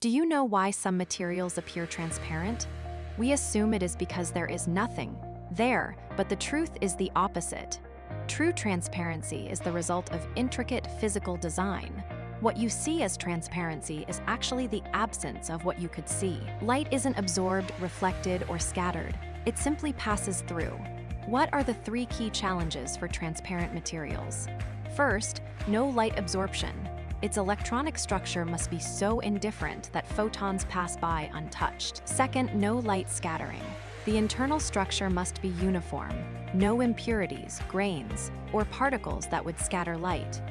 Do you know why some materials appear transparent? We assume it is because there is nothing there, but the truth is the opposite. True transparency is the result of intricate physical design. What you see as transparency is actually the absence of what you could see. Light isn't absorbed, reflected, or scattered. It simply passes through. What are the 3 key challenges for transparent materials? First, no light absorption. Its electronic structure must be so indifferent that photons pass by untouched. Second, no light scattering. The internal structure must be uniform. No impurities, grains, or particles that would scatter light.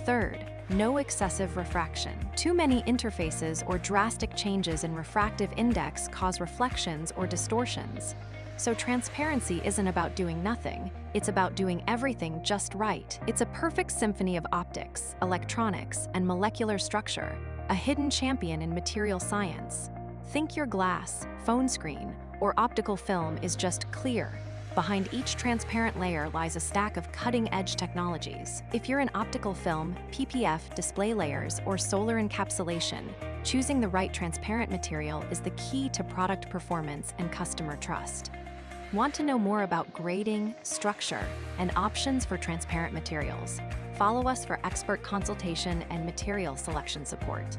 Third, no excessive refraction. Too many interfaces or drastic changes in refractive index cause reflections or distortions. So transparency isn't about doing nothing, it's about doing everything just right. It's a perfect symphony of optics, electronics, and molecular structure, a hidden champion in material science. Think your glass, phone screen, or optical film is just clear. Behind each transparent layer lies a stack of cutting-edge technologies. If you're in optical film, PPF, display layers, or solar encapsulation, choosing the right transparent material is the key to product performance and customer trust. Want to know more about grading, structure, and options for transparent materials? Follow us for expert consultation and material selection support.